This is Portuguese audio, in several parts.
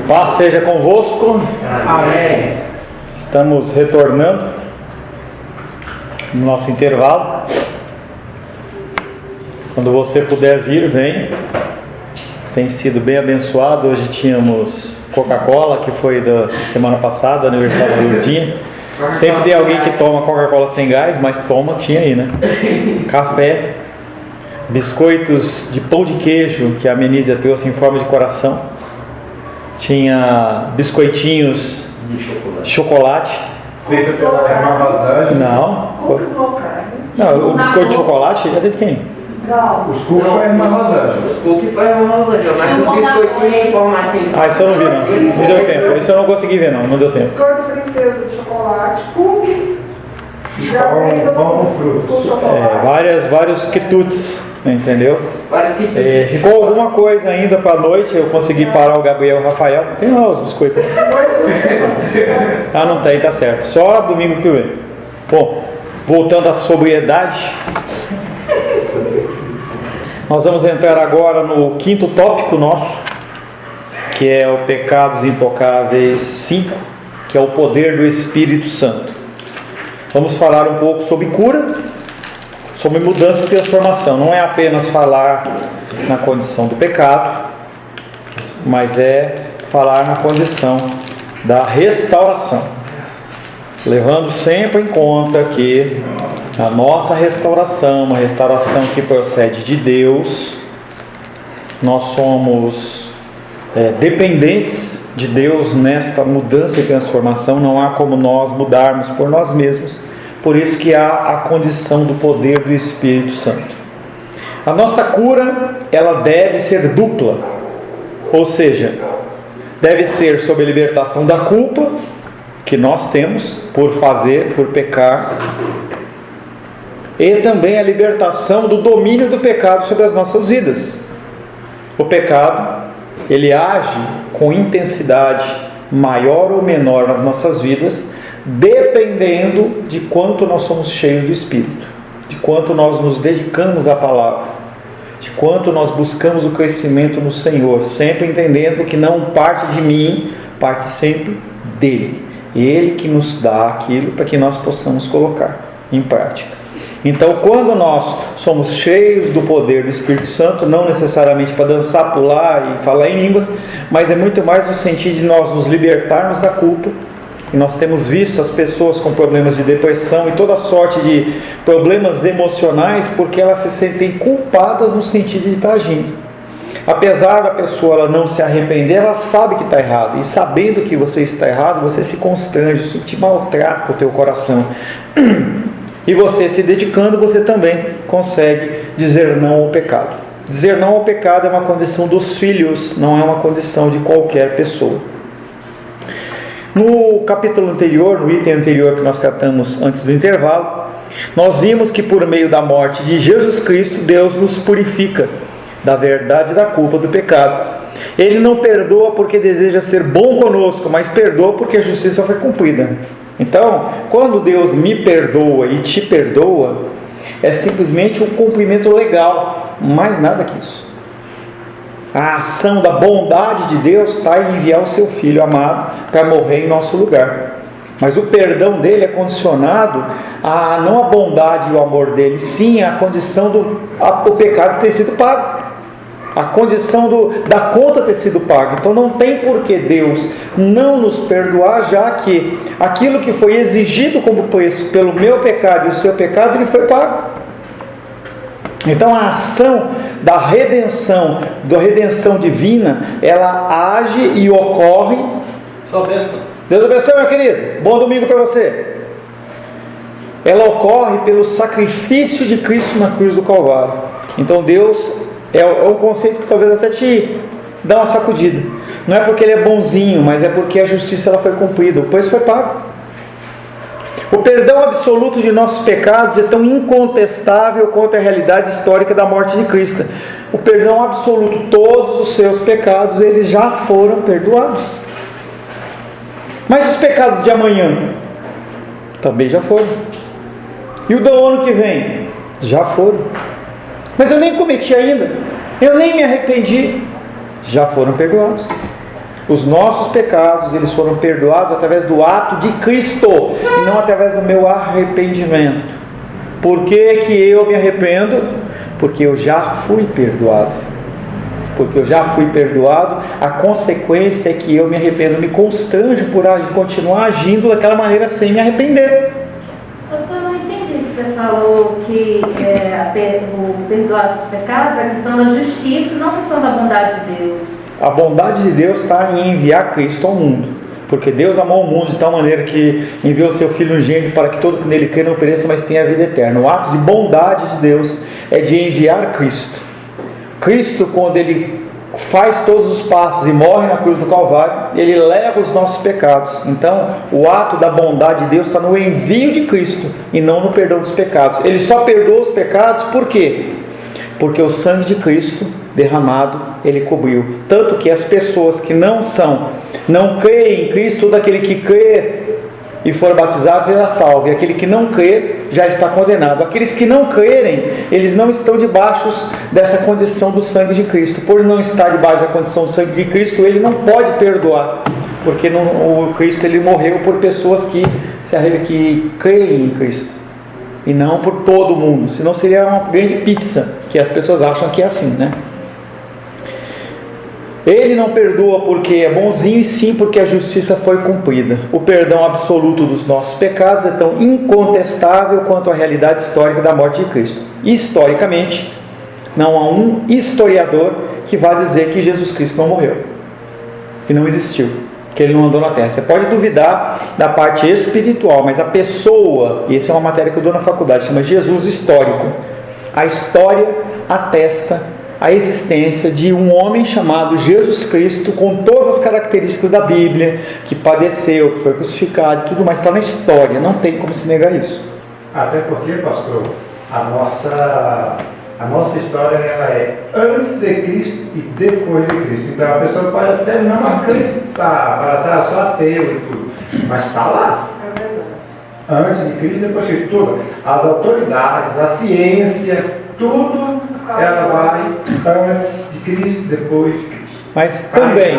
Paz seja convosco. Amém. Estamos retornando no nosso intervalo. Quando você puder vir, vem. Tem sido bem abençoado. Hoje tínhamos Coca-Cola, que foi da semana passada, aniversário do Lourdinha. Sempre tem alguém que toma Coca-Cola sem gás, mas toma, tinha aí, né? Café, biscoitos de pão de queijo, que a Menízia trouxe em forma de coração. Tinha biscoitinhos de chocolate. Feita pela armazagem. Não. Cookies low carb. Não, o biscoito de chocolate é de quem? Não. Os cookies foi armazagem. Os cookies foi armazagem, mas o biscoitinho informativo. Ah, isso eu não vi não. Não deu tempo. Isso eu não consegui ver não deu tempo. Biscoito princesa de chocolate, cookie. Pão com frutos. Vários quitutes, entendeu? Vários que Ficou alguma coisa ainda para a noite. Eu consegui parar o Gabriel e o Rafael. Tem lá os biscoitos. Ah, não tem, tá certo. Só domingo que vem. Bom, voltando à sobriedade, nós vamos entrar agora no quinto tópico nosso, que é o Pecados Intocáveis 5, que é o poder do Espírito Santo. Vamos falar um pouco sobre cura, sobre mudança e transformação. Não é apenas falar na condição do pecado, mas é falar na condição da restauração, levando sempre em conta que a nossa restauração, uma restauração que procede de Deus, nós somos dependentes de Deus nesta mudança e transformação. Não há como nós mudarmos por nós mesmos, por isso que há a condição do poder do Espírito Santo. A nossa cura, ela deve ser dupla, ou seja, deve ser sob a libertação da culpa que nós temos por pecar, e também a libertação do domínio do pecado sobre as nossas vidas. O pecado, ele age com intensidade maior ou menor nas nossas vidas, dependendo de quanto nós somos cheios do Espírito, de quanto nós nos dedicamos à palavra, de quanto nós buscamos o crescimento no Senhor, sempre entendendo que não parte de mim, parte sempre dele. Ele que nos dá aquilo para que nós possamos colocar em prática. Então, quando nós somos cheios do poder do Espírito Santo, não necessariamente para dançar, pular e falar em línguas, mas é muito mais no sentido de nós nos libertarmos da culpa. E nós temos visto as pessoas com problemas de depressão e toda sorte de problemas emocionais porque elas se sentem culpadas no sentido de estar agindo. Apesar da pessoa ela não se arrepender, ela sabe que está errado. E sabendo que você está errado, você se constrange, isso te maltrata o teu coração. E você se dedicando, você também consegue dizer não ao pecado. Dizer não ao pecado é uma condição dos filhos, não é uma condição de qualquer pessoa. No capítulo anterior, no item anterior que nós tratamos antes do intervalo, nós vimos que por meio da morte de Jesus Cristo, Deus nos purifica da verdade e da culpa do pecado. Ele não perdoa porque deseja ser bom conosco, mas perdoa porque a justiça foi cumprida. Então, quando Deus me perdoa e te perdoa, é simplesmente um cumprimento legal, mais nada que isso. A ação da bondade de Deus está em enviar o seu Filho amado para morrer em nosso lugar. Mas o perdão dele é condicionado a não a bondade e o amor dele, sim a condição do pecado ter sido pago. A condição da conta ter sido paga. Então não tem por que Deus não nos perdoar, já que aquilo que foi exigido como preço pelo meu pecado e o seu pecado, ele foi pago. Então a ação da redenção divina, ela age e ocorre. Só bênção. Deus abençoe, meu querido. Bom domingo para você. Ela ocorre pelo sacrifício de Cristo na cruz do Calvário. Então Deus é um conceito que talvez até te dá uma sacudida. Não é porque ele é bonzinho, mas é porque a justiça ela foi cumprida, o preço foi pago. O perdão absoluto de nossos pecados é tão incontestável quanto a realidade histórica da morte de Cristo. O perdão absoluto, todos os seus pecados, eles já foram perdoados. Mas os pecados de amanhã também já foram. E o do ano que vem? Já foram. Mas eu nem cometi ainda, eu nem me arrependi. Já foram perdoados. Os nossos pecados, eles foram perdoados através do ato de Cristo e não através do meu arrependimento. Por que que eu me arrependo? Porque eu já fui perdoado. Porque eu já fui perdoado, a consequência é que eu me arrependo, me constranjo por continuar agindo daquela maneira sem me arrepender. Pastor, eu não entendi que você falou que o perdoar dos pecados é a questão da justiça, não a questão da bondade de Deus. A bondade de Deus está em enviar Cristo ao mundo. Porque Deus amou o mundo de tal maneira que enviou o seu Filho unigênito para que todo que nele crê não pereça, mas tenha a vida eterna. O ato de bondade de Deus é de enviar Cristo. Cristo, quando Ele faz todos os passos e morre na cruz do Calvário, Ele leva os nossos pecados. Então, o ato da bondade de Deus está no envio de Cristo e não no perdão dos pecados. Ele só perdoa os pecados por quê? Porque o sangue de Cristo derramado, Ele cobriu. Tanto que as pessoas que não creem em Cristo, todo aquele que crê e for batizado será salvo, e aquele que não crê já está condenado. Aqueles que não crerem, eles não estão debaixo dessa condição do sangue de Cristo. Por não estar debaixo da condição do sangue de Cristo, ele não pode perdoar, porque o Cristo ele morreu por pessoas que creem em Cristo e não por todo mundo, senão seria uma grande pizza, que as pessoas acham que é assim, né? Ele não perdoa porque é bonzinho, e sim porque a justiça foi cumprida. O perdão absoluto dos nossos pecados é tão incontestável quanto a realidade histórica da morte de Cristo. Historicamente, não há um historiador que vá dizer que Jesus Cristo não morreu, que não existiu, que Ele não andou na terra. Você pode duvidar da parte espiritual, mas a pessoa, e essa é uma matéria que eu dou na faculdade, chama Jesus histórico. A história atesta a existência de um homem chamado Jesus Cristo, com todas as características da Bíblia, que padeceu, que foi crucificado e tudo mais, está na história, não tem como se negar isso. Até porque, pastor, a nossa história ela é antes de Cristo e depois de Cristo. Então a pessoa pode até não acreditar, para ser só ateu e tudo, mas está lá. Antes de Cristo e depois de Cristo. Tudo. As autoridades, a ciência, tudo ela vai antes de Cristo, depois de Cristo. Mas também,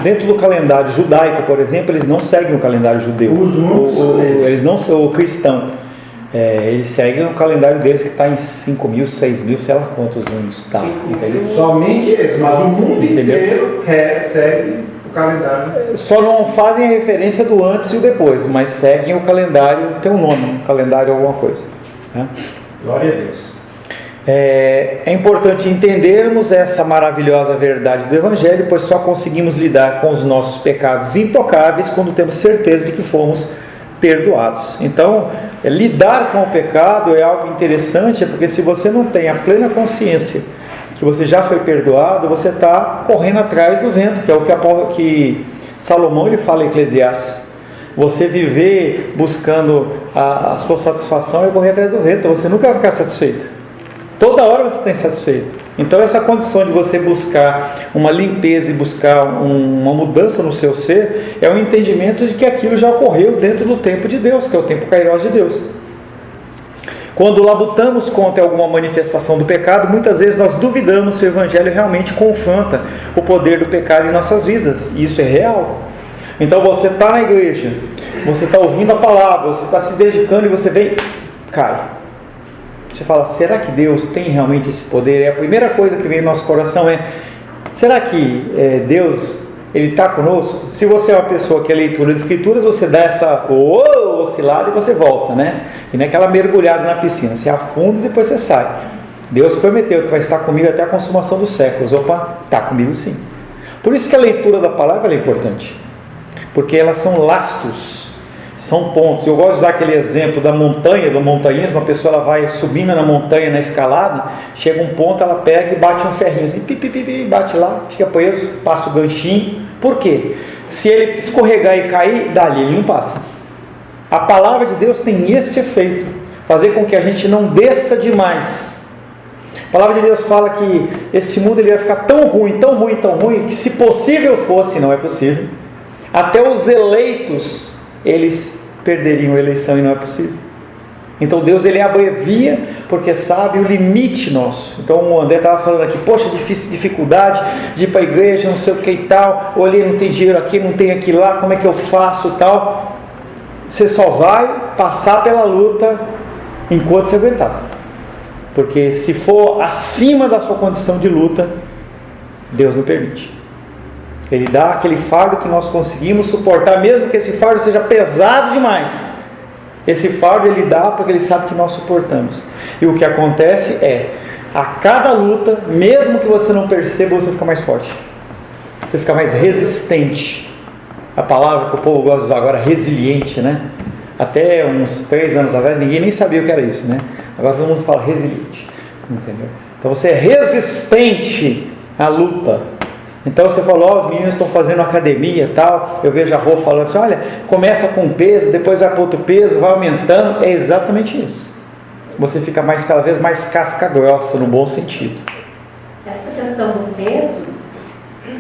dentro do calendário judaico, por exemplo, eles não seguem o calendário judeu. Eles não são o cristão. Eles seguem o calendário deles que está em 5.000, 6.000, sei lá quantos anos está. Entendeu? Somente eles, mas o mundo inteiro segue o calendário. Só não fazem a referência do antes e o depois, mas seguem o calendário, tem um nome, calendário alguma coisa. Né? Glória a Deus. É importante entendermos essa maravilhosa verdade do Evangelho, pois só conseguimos lidar com os nossos pecados intocáveis quando temos certeza de que fomos perdoados. Então, lidar com o pecado é algo interessante, porque se você não tem a plena consciência que você já foi perdoado, você está correndo atrás do vento, que é o que Salomão ele fala em Eclesiastes. Você viver buscando a sua satisfação é correr atrás do vento, você nunca vai ficar satisfeito. Toda hora você está insatisfeito. Então essa condição de você buscar uma limpeza e buscar uma mudança no seu ser é um entendimento de que aquilo já ocorreu dentro do tempo de Deus, que é o tempo kairós de Deus. Quando labutamos contra alguma manifestação do pecado, muitas vezes nós duvidamos se o Evangelho realmente confronta o poder do pecado em nossas vidas, e isso é real. Então você está na igreja, você está ouvindo a palavra, você está se dedicando e você vem, cai. Você fala, será que Deus tem realmente esse poder? E a primeira coisa que vem no nosso coração é, será que Deus ele está conosco? Se você é uma pessoa que é leitura das Escrituras, você dá essa oscilada e você volta, né? E não é aquela mergulhada na piscina, você afunda e depois você sai. Deus prometeu que vai estar comigo até a consumação dos séculos. Opa, está comigo sim. Por isso que a leitura da palavra é importante, porque elas são lastros, são pontos. Eu gosto de usar aquele exemplo da montanha, do montanhismo. A pessoa ela vai subindo na montanha, na escalada, chega um ponto, ela pega e bate um ferrinho assim, bate lá, fica preso, passa o ganchinho. Por quê? Se ele escorregar e cair, dali ele não passa. A palavra de Deus tem este efeito, fazer com que a gente não desça demais. A palavra de Deus fala que esse mundo ele vai ficar tão ruim, tão ruim, tão ruim, que se possível fosse, não é possível, até os eleitos eles perderiam a eleição e não é possível. Então Deus ele abrevia porque sabe o limite nosso. Então o André estava falando aqui, poxa, dificuldade de ir para a igreja, não sei o que e tal, olhei, não tem dinheiro aqui, não tem aqui lá, como é que eu faço e tal. Você só vai passar pela luta enquanto você aguentar. Porque se for acima da sua condição de luta, Deus não permite. Ele dá aquele fardo que nós conseguimos suportar, mesmo que esse fardo seja pesado demais. Esse fardo Ele dá porque Ele sabe que nós suportamos. E o que acontece é, a cada luta, mesmo que você não perceba, você fica mais forte. Você fica mais resistente. A palavra que o povo gosta de usar agora, resiliente, né? Até uns 3 anos atrás, ninguém nem sabia o que era isso, né? Agora todo mundo fala resiliente, entendeu? Então você é resistente à luta. Então você falou, os meninos estão fazendo academia e tal. Eu vejo a Rô falando assim, olha, começa com um peso, depois vai para outro peso, vai aumentando. É exatamente isso. Você fica cada vez mais casca grossa, no bom sentido. Essa questão do peso,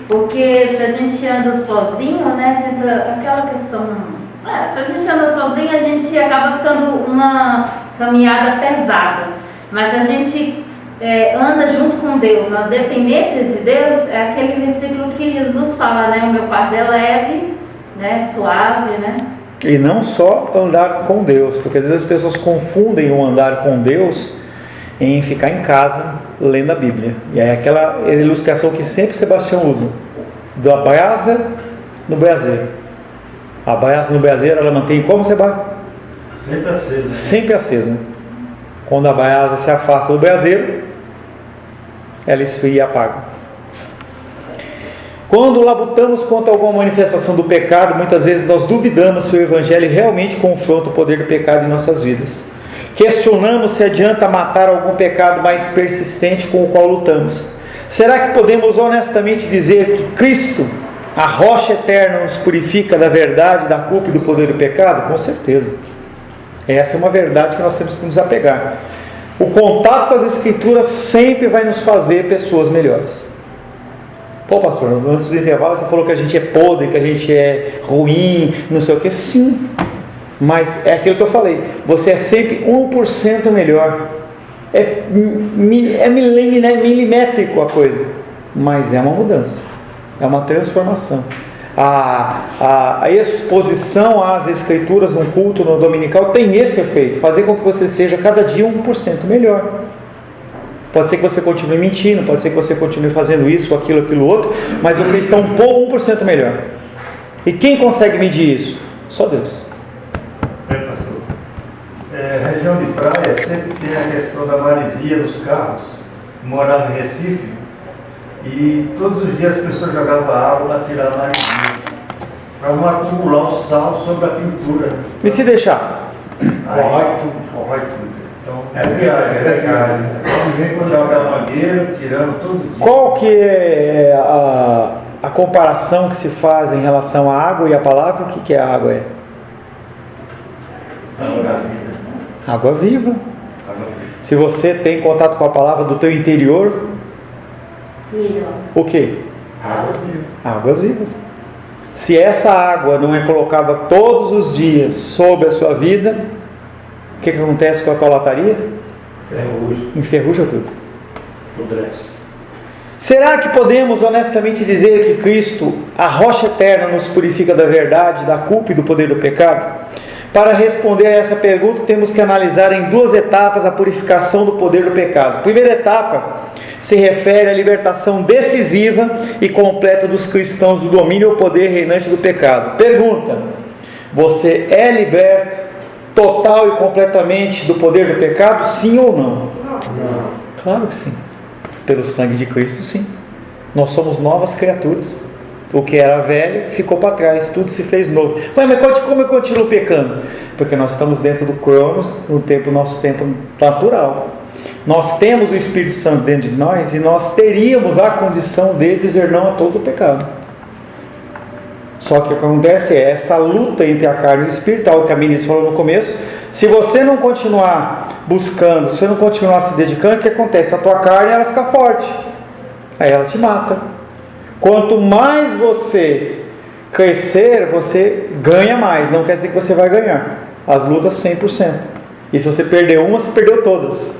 porque se a gente anda sozinho, né, aquela questão... se a gente anda sozinho, a gente acaba ficando uma caminhada pesada. Mas a gente anda junto com Deus, na dependência de Deus, é aquele versículo que Jesus fala, né? O meu fardo é leve, né? Suave, né? E não só andar com Deus, porque às vezes as pessoas confundem o andar com Deus em ficar em casa lendo a Bíblia. E é aquela ilustração que sempre Sebastião usa, da brasa no braseiro. A brasa no braseiro, ela mantém como, Sebastião? Sempre acesa. Sempre acesa. Quando a brasa se afasta do braseiro, ela esfria e apaga. Quando labutamos contra alguma manifestação do pecado, muitas vezes nós duvidamos se o Evangelho realmente confronta o poder do pecado em nossas vidas. Questionamos se adianta matar algum pecado mais persistente com o qual lutamos. Será que podemos honestamente dizer que Cristo, a rocha eterna, nos purifica da verdade, da culpa e do poder do pecado? Com certeza. Essa é uma verdade que nós temos que nos apegar. O contato com as Escrituras sempre vai nos fazer pessoas melhores. Pô, pastor, antes do intervalo você falou que a gente é podre, que a gente é ruim, não sei o que. Sim, mas é aquilo que eu falei. Você é sempre 1% melhor. É milimétrico a coisa, mas é uma mudança, é uma transformação. A exposição às Escrituras no culto, no dominical, tem esse efeito, fazer com que você seja cada dia 1% melhor. Pode ser que você continue mentindo, pode ser que você continue fazendo isso, aquilo outro, mas você está 1% melhor. E quem consegue medir isso? Só Deus. Pastor, região de praia sempre tem a questão da maresia dos carros. Eu morava em Recife e todos os dias as pessoas jogavam água para tirar a maresia, para não acumular o sal sobre a pintura. E se deixar? Corrói tudo. Então, joga a mangueira, tirando todo dia. Qual que é a comparação que se faz em relação à água e à palavra? O que é a água? Água viva. Se você tem contato com a palavra do teu interior, o que? Águas vivas. Se essa água não é colocada todos os dias sobre a sua vida, o que acontece com a tua lataria? Enferruja tudo. Será que podemos honestamente dizer que Cristo, a rocha eterna, nos purifica da verdade, da culpa e do poder do pecado? Para responder a essa pergunta, temos que analisar em 2 etapas a purificação do poder do pecado. A primeira etapa se refere à libertação decisiva e completa dos cristãos do domínio ou poder reinante do pecado. Pergunta: você é liberto total e completamente do poder do pecado? Sim ou não? Não. Claro que sim. Pelo sangue de Cristo, sim. Nós somos novas criaturas. O que era velho ficou para trás, tudo se fez novo. Mas como eu continuo pecando? Porque nós estamos dentro do cronos, nosso tempo natural. Nós temos o Espírito Santo dentro de nós e nós teríamos a condição de dizer não a todo o pecado. Só que o que acontece é essa luta entre a carne e o espírito, o que a ministra falou no começo. Se você não continuar buscando, se você não continuar se dedicando, o que acontece? A tua carne, ela fica forte, aí ela te mata. Quanto mais você crescer, você ganha mais. Não quer dizer que você vai ganhar as lutas 100%. E se você perder uma, você perdeu todas.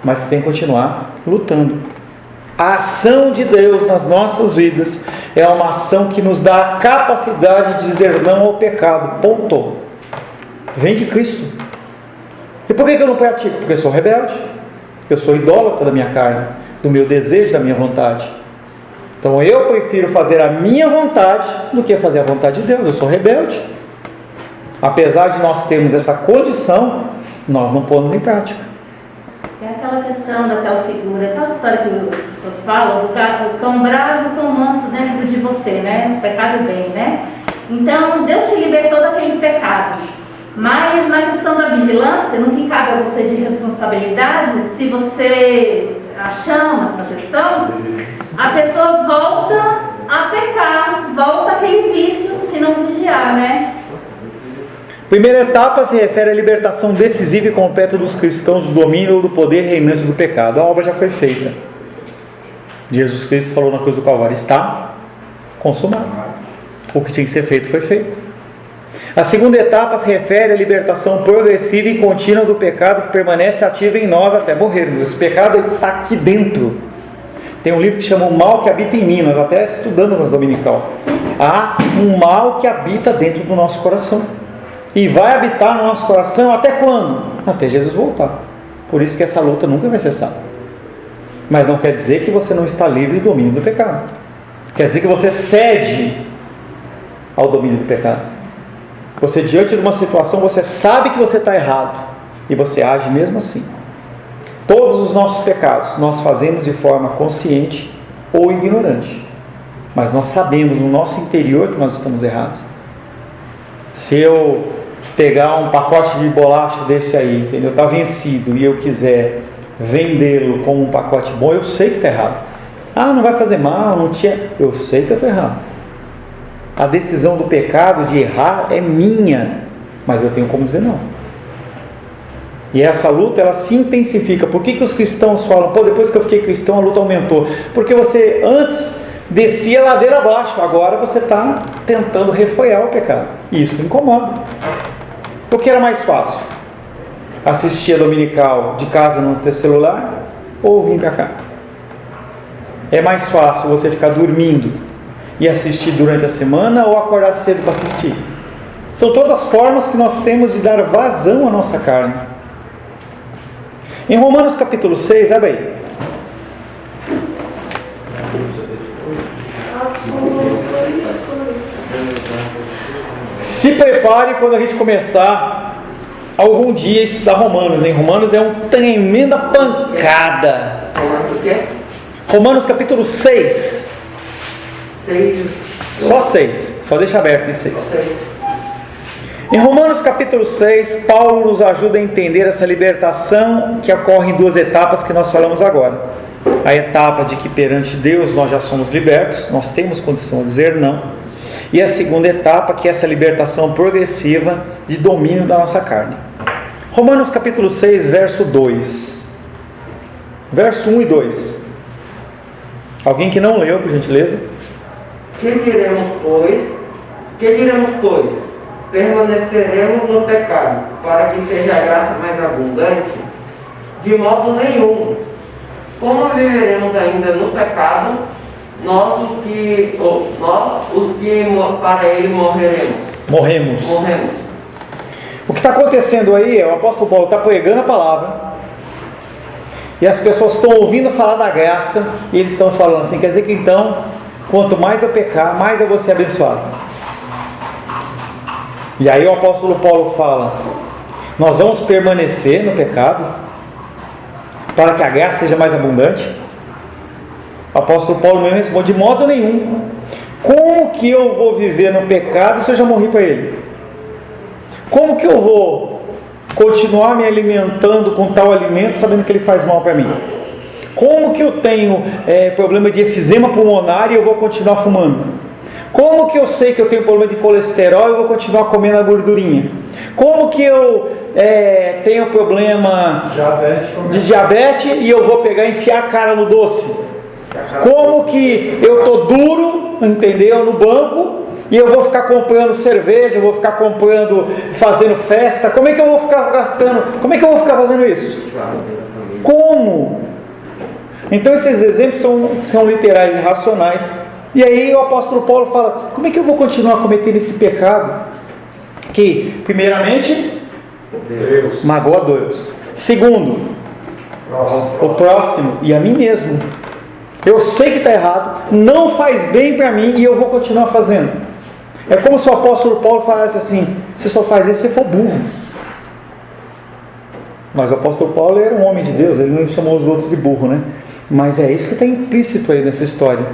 mas você tem que continuar lutando. A ação de Deus nas nossas vidas é uma ação que nos dá a capacidade de dizer não ao pecado. Ponto. Vem de Cristo. E por que eu não pratico? Porque eu sou rebelde. Eu sou idólatra da minha carne, do meu desejo, da minha vontade. Então eu prefiro fazer a minha vontade do que fazer a vontade de Deus. Eu sou rebelde. Apesar de nós termos essa condição, nós não pomos em prática. É aquela questão daquela figura, aquela história que as pessoas falam, do cão bravo e o cão manso dentro de você, né? O pecado e bem, né? Então, Deus te libertou daquele pecado. Mas na questão da vigilância, no que cabe a você de responsabilidade, se você chama essa questão, a pessoa volta a pecar, volta àquele vício se não vigiar, né? Primeira etapa se refere à libertação decisiva e completa dos cristãos do domínio ou do poder reinante do pecado. A obra já foi feita. Jesus Cristo falou na cruz do Calvário: está consumado. O que tinha que ser feito foi feito. A segunda etapa se refere à libertação progressiva e contínua do pecado que permanece ativo em nós até morrermos. Esse pecado está aqui dentro. Tem um livro que chama O Mal que Habita em Mim. Nós até estudamos nas dominical. Há um mal que habita dentro do nosso coração. E vai habitar no nosso coração até quando? Até Jesus voltar. Por isso que essa luta nunca vai cessar. Mas não quer dizer que você não está livre do domínio do pecado. Quer dizer que você cede ao domínio do pecado. Você, diante de uma situação, você sabe que você está errado e você age mesmo assim. Todos os nossos pecados nós fazemos de forma consciente ou ignorante. Mas nós sabemos no nosso interior que nós estamos errados. Se eu pegar um pacote de bolacha desse aí, entendeu? Está vencido e eu quiser vendê-lo como um pacote bom, eu sei que está errado. Ah, não vai fazer mal, não tinha. Eu sei que eu estou errado. A decisão do pecado de errar é minha, mas eu tenho como dizer não. E essa luta, ela se intensifica. Por que os cristãos falam: pô, depois que eu fiquei cristão a luta aumentou? Porque você antes descia a ladeira abaixo, agora você está tentando refoiar o pecado. E isso incomoda. O que era mais fácil? Assistir a dominical de casa no teu celular ou vir para cá? É mais fácil você ficar dormindo e assistir durante a semana ou acordar cedo para assistir? São todas formas que nós temos de dar vazão à nossa carne. Em Romanos capítulo 6, abre aí. Se prepare quando a gente começar algum dia a estudar Romanos. Em Romanos é uma tremenda pancada. Romanos o quê? Romanos capítulo 6. 6. Só 6. Só deixa aberto em 6. 6. Em Romanos capítulo 6, Paulo nos ajuda a entender essa libertação que ocorre em duas etapas que nós falamos agora. A etapa de que perante Deus nós já somos libertos, nós temos condição de dizer não. E a segunda etapa, que é essa libertação progressiva de domínio da nossa carne. Romanos capítulo 6, verso 2. Verso 1 e 2. Alguém que não leu, por gentileza? Que diremos, pois? Permaneceremos no pecado, para que seja a graça mais abundante? De modo nenhum. Como viveremos ainda no pecado, nós os que para ele morremos? O que está acontecendo aí é o apóstolo Paulo está pregando a palavra e as pessoas estão ouvindo falar da graça e eles estão falando assim: quer dizer que então, quanto mais eu pecar, mais eu vou ser abençoado. E aí o apóstolo Paulo fala: nós vamos permanecer no pecado para que a graça seja mais abundante? O apóstolo Paulo mesmo responde: de modo nenhum. Como que eu vou viver no pecado se eu já morri para ele? Como que eu vou continuar me alimentando com tal alimento sabendo que ele faz mal para mim? Como que eu tenho problema de efizema pulmonar e eu vou continuar fumando? Como que eu sei que eu tenho problema de colesterol e eu vou continuar comendo a gordurinha? Como que eu tenho problema de diabetes e eu vou pegar e enfiar a cara no doce? Como que eu estou duro, entendeu, no banco e eu vou ficar comprando cerveja, eu vou ficar fazendo festa? Como é que eu vou ficar gastando? Como é que eu vou ficar fazendo isso? Como? Então esses exemplos são literais e racionais. E aí o apóstolo Paulo fala, como é que eu vou continuar cometendo esse pecado? Que, primeiramente, Deus. magoa Deus. Segundo, o próximo e a mim mesmo. Eu sei que está errado, não faz bem para mim e eu vou continuar fazendo. É como se o apóstolo Paulo falasse assim, você só faz isso se for burro. Mas o apóstolo Paulo era um homem de Deus, ele não chamou os outros de burro, né? Mas é isso que está implícito aí nessa história.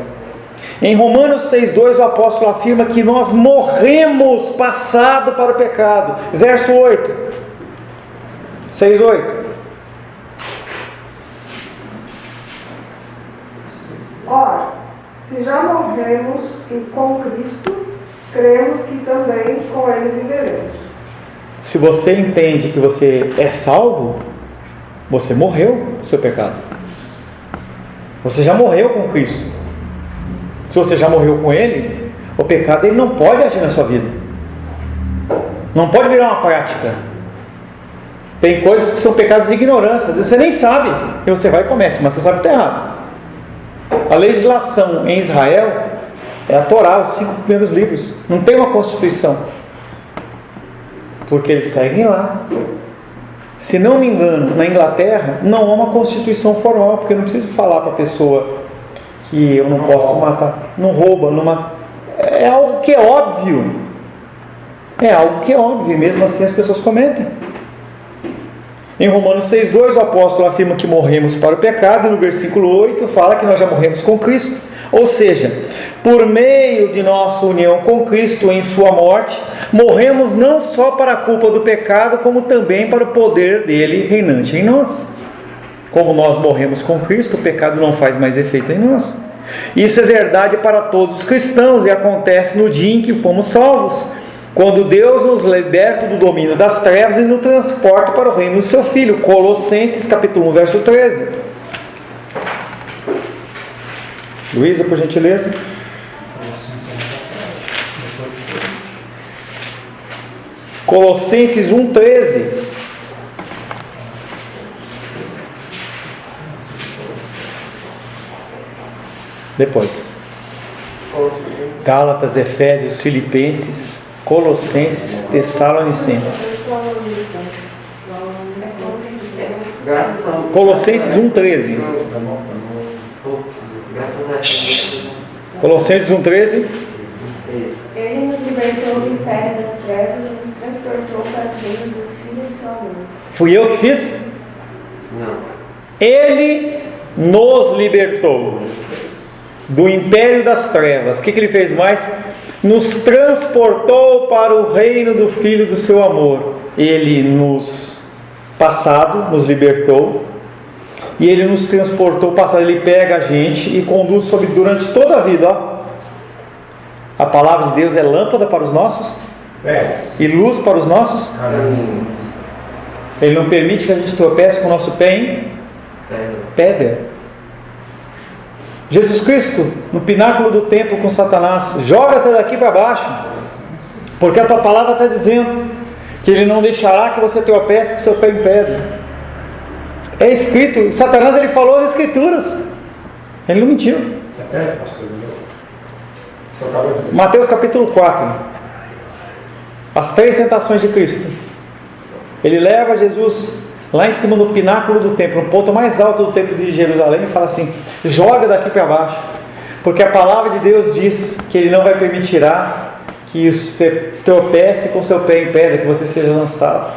Em Romanos 6,2 o apóstolo afirma que nós morremos passado para o pecado. Verso 8. 6,8. Ora, se já morremos com Cristo, cremos que também com Ele viveremos. Se você entende que você é salvo, você morreu o seu pecado. Você já morreu com Cristo. Se você já morreu com Ele, o pecado ele não pode agir na sua vida. Não pode virar uma prática. Tem coisas que são pecados de ignorância. Às vezes você nem sabe e você vai e comete, mas você sabe que está errado. A legislação em Israel é a Torá, os 5 primeiros livros. Não tem uma constituição. Porque eles seguem lá. Se não me engano, na Inglaterra não há uma constituição formal, porque eu não preciso falar para a pessoa que eu não posso matar, não rouba, não mata. É algo que é óbvio. É algo que é óbvio, e mesmo assim as pessoas cometem. Em Romanos 6,2 o apóstolo afirma que morremos para o pecado, e no versículo 8 fala que nós já morremos com Cristo. Ou seja, por meio de nossa união com Cristo em sua morte, morremos não só para a culpa do pecado, como também para o poder dele reinante em nós. Como nós morremos com Cristo, o pecado não faz mais efeito em nós. Isso é verdade para todos os cristãos e acontece no dia em que fomos salvos, quando Deus nos liberta do domínio das trevas e nos transporta para o reino do seu Filho. Colossenses capítulo 1, verso 13. Luísa, por gentileza. Colossenses 1, 13. Depois. Gálatas, Efésios, Filipenses, Colossenses, Tessalonicenses. Colossenses 1, 13. Colossenses 1, 13. Ele nos libertou do império das trevas e nos transportou para o reino do Filho do seu amor. Fui eu que fiz? Não. Ele nos libertou do império das trevas. O que ele fez mais? Nos transportou para o reino do Filho do seu amor. Ele nos passado nos libertou, e ele nos transportou passado. Ele pega a gente e conduz durante toda a vida. Ó. A palavra de Deus é lâmpada para os nossos e luz para os nossos Caminhos. Ele não permite que a gente tropece com o nosso pé em pedra. Jesus Cristo, no pináculo do templo com Satanás, joga-te daqui para baixo, porque a tua palavra está dizendo que Ele não deixará que você tropece com o seu pé em pedra. É escrito. Satanás, ele falou as escrituras, ele não mentiu. Mateus capítulo 4, as 3 tentações de Cristo. Ele leva Jesus lá em cima do pináculo do templo, no ponto mais alto do templo de Jerusalém, e fala assim: joga daqui para baixo, porque a palavra de Deus diz que Ele não vai permitirá que você tropece com seu pé em pedra, que você seja lançado.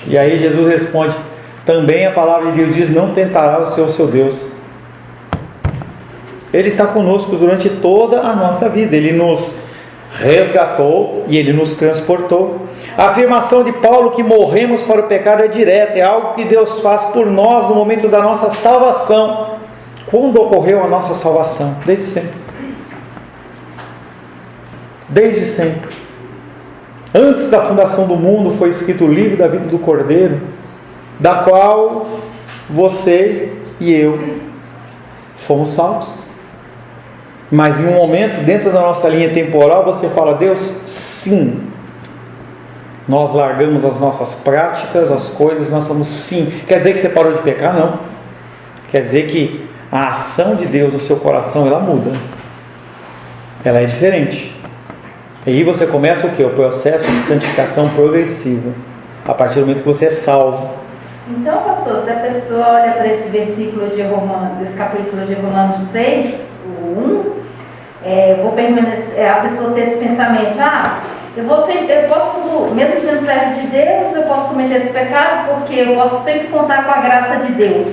E aí Jesus responde: também a palavra de Deus diz: não tentará o Senhor seu Deus. Ele está conosco durante toda a nossa vida. Ele nos resgatou e Ele nos transportou. A afirmação de Paulo que morremos para o pecado é direta, é algo que Deus faz por nós no momento da nossa salvação. Quando ocorreu a nossa salvação? Desde sempre. Desde sempre. Antes da fundação do mundo foi escrito o livro da vida do Cordeiro, da qual você e eu fomos salvos. Mas em um momento, dentro da nossa linha temporal, você fala: Deus, sim, Nós largamos as nossas práticas, as coisas, nós somos sim. Quer dizer que você parou de pecar? Não. Quer dizer que a ação de Deus no seu coração, ela muda. Ela é diferente. E aí você começa o quê? O processo de santificação progressiva. A partir do momento que você é salvo. Então, pastor, se a pessoa olha para esse versículo de Romanos, desse capítulo de Romanos 6, o 1, vou permanecer, a pessoa ter esse pensamento, eu posso, mesmo sendo servo de Deus, eu posso cometer esse pecado porque eu posso sempre contar com a graça de Deus.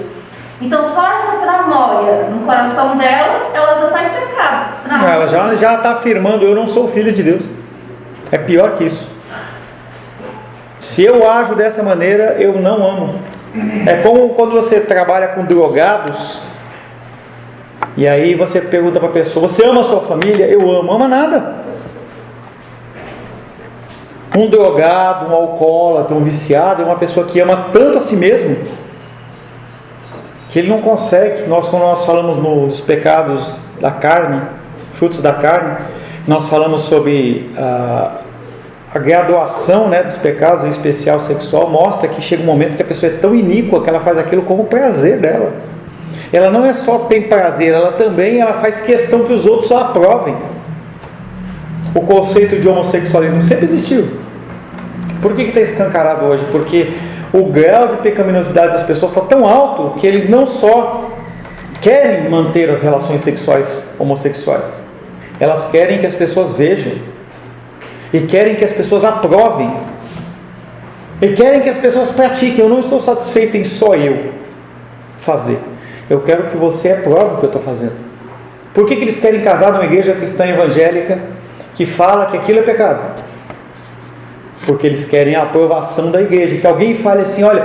Então, só essa tramóia no coração dela, ela já está em pecado. Não, ela já está afirmando, eu não sou filho de Deus. É pior que isso. Se eu ajo dessa maneira, eu não amo. É como quando você trabalha com drogados, e aí você pergunta para a pessoa, você ama a sua família? Eu amo. Ama nada. Um drogado, um alcoólatra, um viciado é uma pessoa que ama tanto a si mesmo que ele não consegue. Quando nós falamos nos pecados da carne, frutos da carne, nós falamos sobre a graduação, né, dos pecados, em especial sexual, mostra que chega um momento que a pessoa é tão iníqua que ela faz aquilo como prazer dela. Ela não é só tem prazer, ela faz questão que os outros a aprovem. O conceito de homossexualismo sempre existiu. Por que está escancarado hoje? Porque o grau de pecaminosidade das pessoas está tão alto que eles não só querem manter as relações sexuais homossexuais, elas querem que as pessoas vejam, e querem que as pessoas aprovem, e querem que as pessoas pratiquem. Eu não estou satisfeito em só eu fazer, eu quero que você aprove o que eu estou fazendo. Por que eles querem casar numa igreja cristã evangélica que fala que aquilo é pecado? Porque eles querem a aprovação da igreja, que alguém fale assim, olha,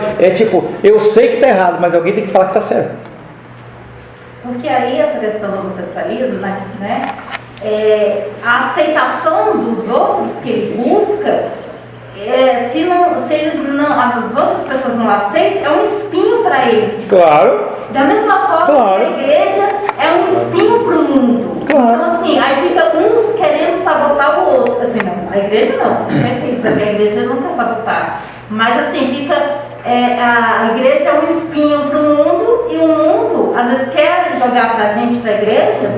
eu sei que está errado, mas alguém tem que falar que está certo. Porque aí essa questão do homossexualismo, né, a aceitação dos outros que ele busca, as outras pessoas não aceitam, é um espinho para eles. Claro. Da mesma forma claro. que a igreja é um espinho para o mundo. Claro. Então assim, aí fica uns querendo sabotar o outro. Assim, não, a igreja não, sempre isso, a igreja não quer sabotar. Mas assim, a igreja é um espinho para o mundo, e o mundo às vezes quer jogar para a gente, para a igreja,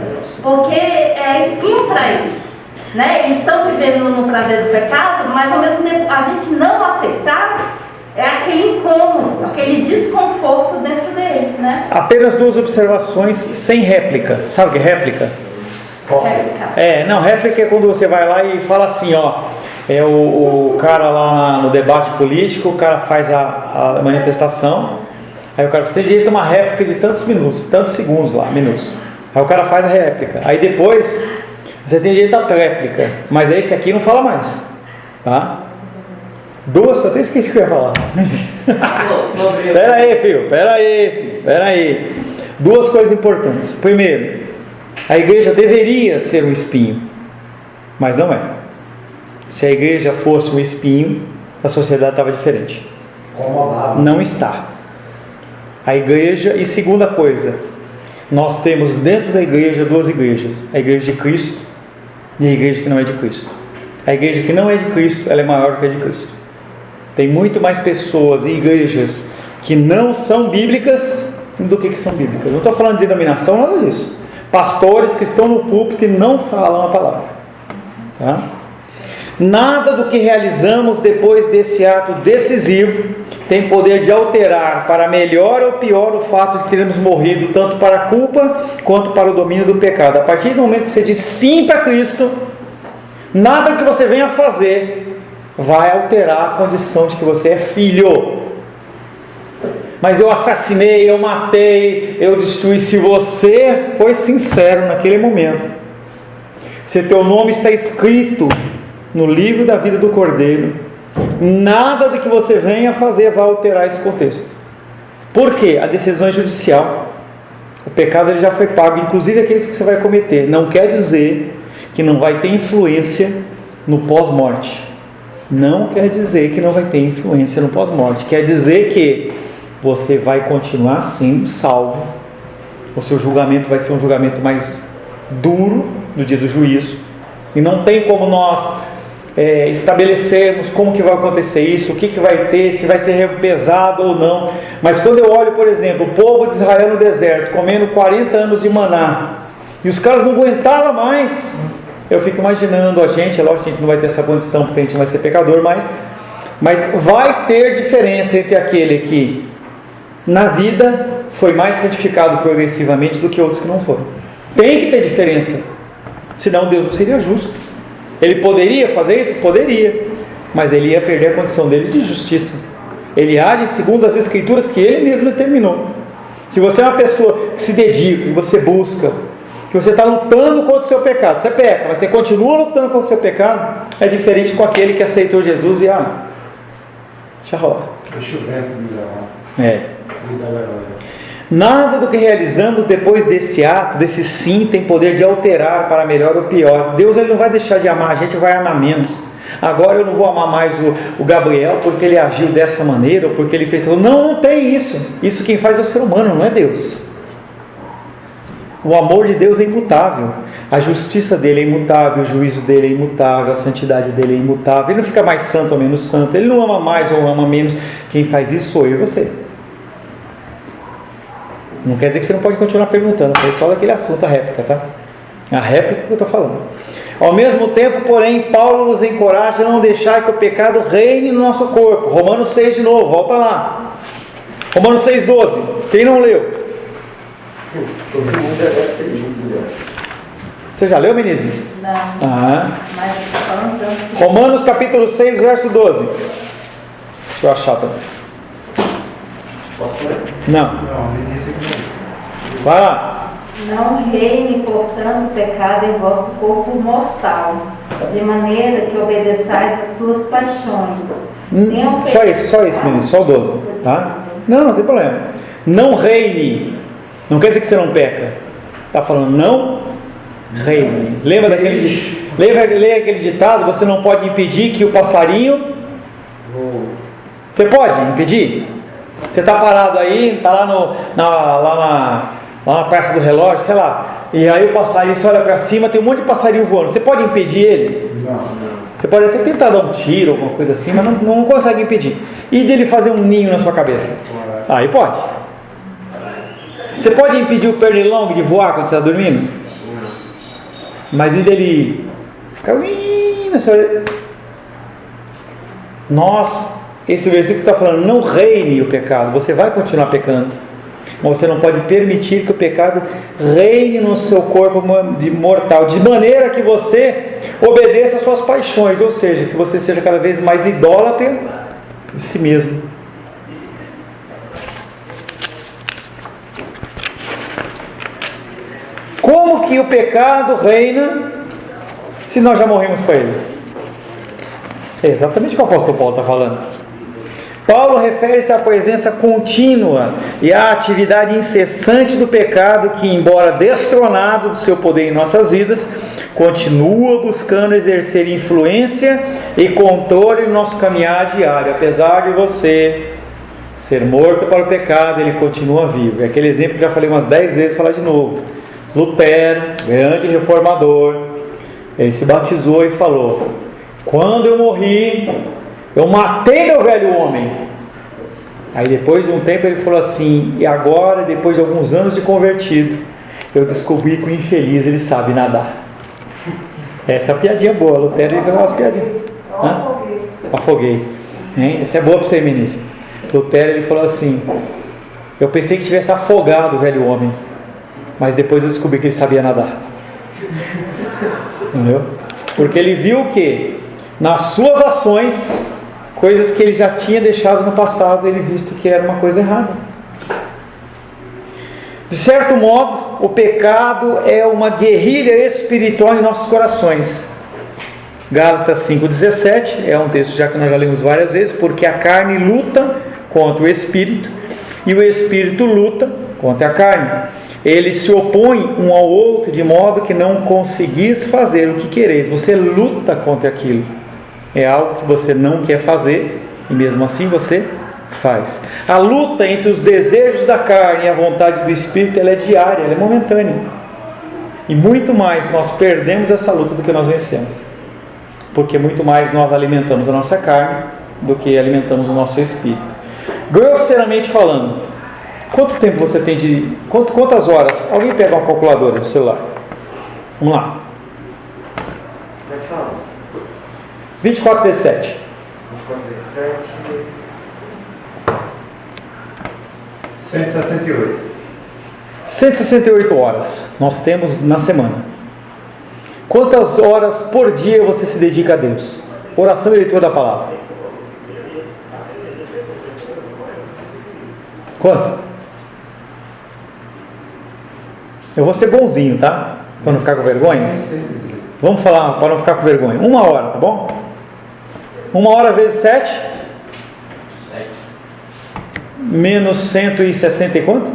porque é espinho para eles. Né? Eles estão vivendo no prazer do pecado, mas ao mesmo tempo a gente não aceitar é aquele incômodo, aquele desconforto dentro deles, né? Apenas duas observações sem réplica. Sabe o que é réplica? Réplica. Réplica é quando você vai lá e fala assim, o cara lá no debate político, o cara faz a manifestação, aí o cara, você tem direito a uma réplica de tantos minutos, tantos segundos lá, minutos. Aí o cara faz a réplica, aí depois você tem direito à tréplica, mas esse aqui não fala mais, tá? Duas, só até esqueci o que eu ia falar. Pera aí. Duas coisas importantes. Primeiro, a igreja deveria ser um espinho, mas não é. Se a igreja fosse um espinho, a sociedade estava diferente. Não está. A igreja, e segunda coisa, nós temos dentro da igreja duas igrejas: a igreja de Cristo e a igreja que não é de Cristo. A igreja que não é de Cristo, ela é maior do que a de Cristo. Tem muito mais pessoas e igrejas que não são bíblicas do que são bíblicas. Não estou falando de denominação, nada disso. Pastores que estão no púlpito e não falam a palavra. Tá? Nada do que realizamos depois desse ato decisivo tem poder de alterar para melhor ou pior o fato de termos morrido tanto para a culpa quanto para o domínio do pecado. A partir do momento que você diz sim para Cristo, nada que você venha fazer vai alterar a condição de que você é filho. Mas eu assassinei, eu matei, eu destruí. Se você foi sincero naquele momento, se teu nome está escrito no livro da vida do Cordeiro, nada do que você venha fazer vai alterar esse contexto. Por quê? A decisão é judicial. O pecado ele já foi pago, inclusive aqueles que você vai cometer. Não quer dizer que não vai ter influência no pós-morte. Não quer dizer que não vai ter influência no pós-morte. Quer dizer que você vai continuar sendo salvo. O seu julgamento vai ser um julgamento mais duro no dia do juízo. E não tem como nós estabelecermos como que vai acontecer isso, o que vai ter, se vai ser pesado ou não. Mas quando eu olho, por exemplo, o povo de Israel no deserto, comendo 40 anos de maná, e os caras não aguentavam mais, eu fico imaginando a gente, é lógico que a gente não vai ter essa condição, porque a gente não vai ser pecador, mas vai ter diferença entre aquele que na vida foi mais santificado progressivamente do que outros que não foram. Tem que ter diferença, senão Deus não seria justo. Ele poderia fazer isso? Poderia, mas ele ia perder a condição dele de justiça. Ele age segundo as escrituras que ele mesmo determinou. Se você é uma pessoa que se dedica, que você busca, que você está lutando contra o seu pecado, você peca, mas você continua lutando contra o seu pecado, é diferente com aquele que aceitou Jesus e deixa rolar. Deixa o vento me levar. Nada do que realizamos depois desse ato, desse sim, tem poder de alterar para melhor ou pior. Deus ele não vai deixar de amar, a gente vai amar menos. Agora eu não vou amar mais o Gabriel porque ele agiu dessa maneira ou porque ele fez... Não tem isso. Isso quem faz é o ser humano, não é Deus. O amor de Deus é imutável. A justiça dele é imutável, o juízo dele é imutável, a santidade dele é imutável. Ele não fica mais santo ou menos santo. Ele não ama mais ou ama menos. Quem faz isso sou eu e você. Não quer dizer que você não pode continuar perguntando, foi só daquele assunto a réplica, tá? A réplica que eu estou falando. Ao mesmo tempo, porém, Paulo nos encoraja a não deixar que o pecado reine no nosso corpo. Romanos 6 de novo, volta lá. Romanos 6,12. Quem não leu? Você já leu, Menezes? Não. Mas falando tanto. Romanos capítulo 6, verso 12. Deixa eu achar também. Não. Vai lá. Não reine, portanto, o pecado em vosso corpo mortal, de maneira que obedeçais às suas paixões. Só isso, menino, só o 12. Tá? Não tem problema. Não reine. Não quer dizer que você não peca. Está falando não reine. Lembra aquele ditado? Você não pode impedir que o passarinho... Você pode impedir? Você está parado aí, está lá na Praça do Relógio, sei lá, e aí o passarinho, você olha para cima, tem um monte de passarinho voando. Você pode impedir ele? Não. Você pode até tentar dar um tiro, alguma coisa assim, mas não consegue impedir. E dele fazer um ninho na sua cabeça? Aí pode. Você pode impedir o pernilongo de voar quando você está dormindo? Mas e dele ficar na sua... Esse versículo está falando, não reine o pecado, você vai continuar pecando, mas você não pode permitir que o pecado reine no seu corpo de mortal, de maneira que você obedeça às suas paixões, ou seja, que você seja cada vez mais idólatra de si mesmo. Como que o pecado reina se nós já morremos para ele? É exatamente o que o apóstolo Paulo está falando. Paulo refere-se à presença contínua e à atividade incessante do pecado que, embora destronado do seu poder em nossas vidas, continua buscando exercer influência e controle no nosso caminhar diário. Apesar de você ser morto para o pecado, ele continua vivo. É aquele exemplo que já falei umas 10 vezes, vou falar de novo. Lutero, grande reformador, ele se batizou e falou: quando eu morri, eu matei meu velho homem. Aí depois de um tempo ele falou assim: e agora, depois de alguns anos de convertido, eu descobri que o infeliz ele sabe nadar. Essa é a piadinha boa. Lutero ele faz umas piadinhas. Afoguei. Essa é boa para você, ministro. Lutero ele falou assim: eu pensei que tivesse afogado o velho homem, mas depois eu descobri que ele sabia nadar. Entendeu? Porque ele viu que nas suas ações, coisas que ele já tinha deixado no passado, ele visto que era uma coisa errada. De certo modo, o pecado é uma guerrilha espiritual em nossos corações. Gálatas 5,17 é um texto já que nós já lemos várias vezes, porque a carne luta contra o espírito e o espírito luta contra a carne. Eles se opõem um ao outro de modo que não conseguis fazer o que quereis. Você luta contra aquilo. É algo que você não quer fazer e mesmo assim você faz. A luta entre os desejos da carne e a vontade do espírito, ela é diária, ela é momentânea. E muito mais nós perdemos essa luta do que nós vencemos. porque muito mais nós alimentamos a nossa carne do que alimentamos o nosso espírito. Grosseiramente falando, quanto tempo você tem de... Quantas horas? Alguém pega uma calculadora no celular. Vamos lá. 24 vezes 7. 24 vezes 7. 168. 168 horas nós temos na semana. Quantas horas por dia você se dedica a Deus? Oração e leitura da palavra. Quanto? Eu vou ser bonzinho, tá? Para não ficar com vergonha. Vamos falar para não ficar com vergonha. 1 hora, tá bom? 1 hora vezes 7? Menos 160 e quanto?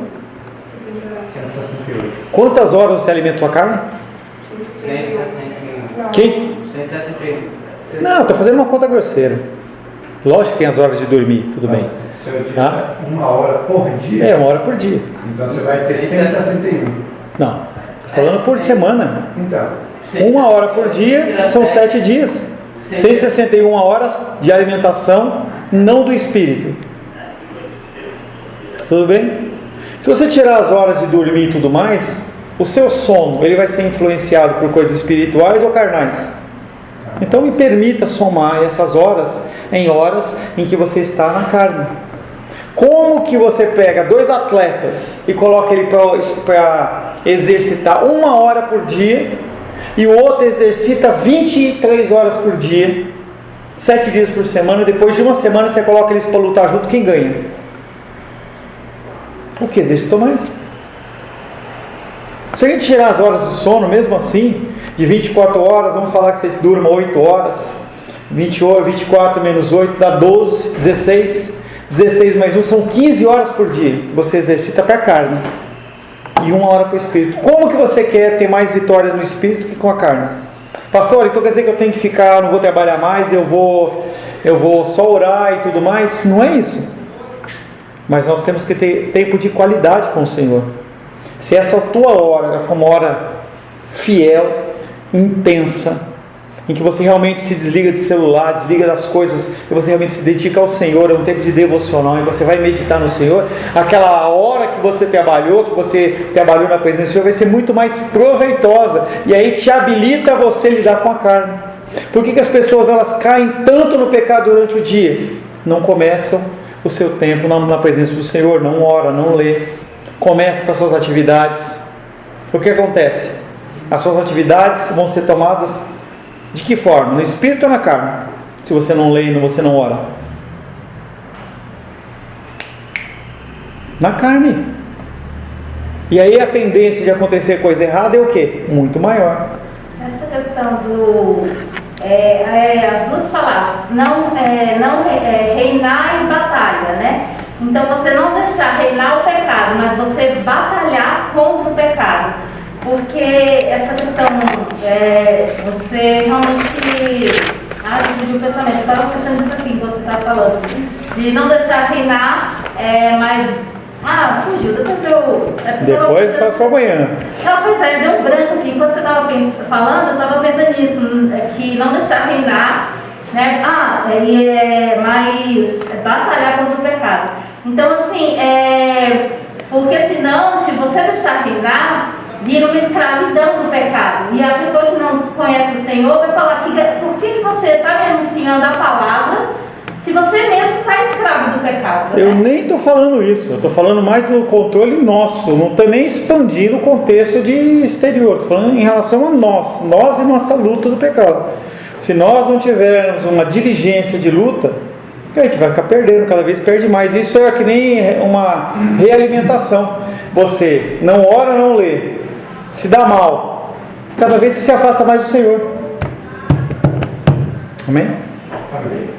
168. Quantas horas você alimenta sua carne? 161. Quem? 161. Não, estou fazendo uma conta grosseira. Lógico que tem as horas de dormir, tudo bem. Se eu disser 1 hora por dia, É, 1 hora por dia. então você vai ter 161. Não, estou falando por semana. Então, 1 hora por dia são 7 dias. 161 horas de alimentação, não do espírito. Tudo bem? Se você tirar as horas de dormir e tudo mais, o seu sono ele vai ser influenciado por coisas espirituais ou carnais. Então me permita somar essas horas em horas em que você está na carne. Como que você pega 2 atletas e coloca ele para exercitar 1 hora por dia e o outro exercita 23 horas por dia, 7 dias por semana, e depois de uma semana você coloca eles para lutar junto, quem ganha? O que exercitou mais? Se a gente tirar as horas de sono, mesmo assim, de 24 horas, vamos falar que você durma 8 horas, 24 menos 8 dá 12, 16, 16 mais 1 são 15 horas por dia que você exercita para a carne e 1 hora para o espírito. Como que você quer ter mais vitórias no espírito que com a carne? Pastor, então quer dizer que eu tenho que ficar, não vou trabalhar mais, eu vou só orar e tudo mais? Não é isso. Mas nós temos que ter tempo de qualidade com o Senhor. Se essa tua hora for uma hora fiel, intensa, em que você realmente se desliga de celular, desliga das coisas, e você realmente se dedica ao Senhor, é um tempo de devocional, e você vai meditar no Senhor, aquela hora que você trabalhou na presença do Senhor, vai ser muito mais proveitosa, e aí te habilita a você lidar com a carne. Por que as pessoas elas caem tanto no pecado durante o dia? Não começam o seu tempo na presença do Senhor, não ora, não lê, começa com as suas atividades. O que acontece? As suas atividades vão ser tomadas de que forma? No espírito ou na carne? Se você não lê e você não ora? Na carne. E aí a tendência de acontecer coisa errada é o quê? Muito maior. Essa questão as duas palavras, reinar e batalha, né? Então você não deixar reinar o pecado, mas você batalhar contra o pecado. Porque essa questão, você realmente... fugiu o pensamento, eu estava pensando nisso aqui que você estava falando, de não deixar reinar, mas... fugiu, depois só amanhã. Não, pois é, deu um branco aqui, enquanto você estava falando, eu estava pensando nisso, que não deixar reinar, né? Mas batalhar contra o pecado. Então assim, porque senão, se você deixar reinar, vira uma escravidão do pecado. E a pessoa que não conhece o Senhor vai falar por que você está me anunciando a palavra se você mesmo está escravo do pecado? Eu nem estou falando isso, eu estou falando mais do controle nosso, não estou nem expandindo o contexto de exterior, estou falando em relação a nós e nossa luta do pecado. Se nós não tivermos uma diligência de luta, a gente vai ficar perdendo, cada vez perde mais. Isso é que nem uma realimentação. Você não ora, não lê, se dá mal, cada vez você se afasta mais do Senhor. Amém? amém.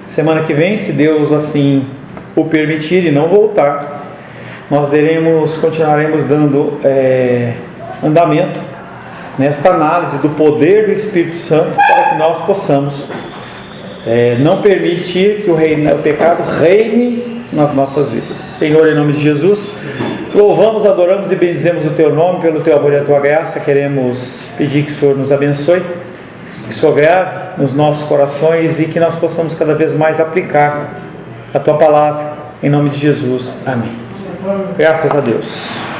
Semana que vem, se Deus assim o permitir e não voltar, nós continuaremos dando andamento nesta análise do poder do Espírito Santo para que nós possamos não permitir que o pecado reine nas nossas vidas. Senhor, em nome de Jesus, louvamos, adoramos e bendizemos o Teu nome pelo Teu amor e a Tua graça. Queremos pedir que o Senhor nos abençoe isso agrave nos nossos corações e que nós possamos cada vez mais aplicar a Tua palavra, em nome de Jesus. Amém. Graças a Deus.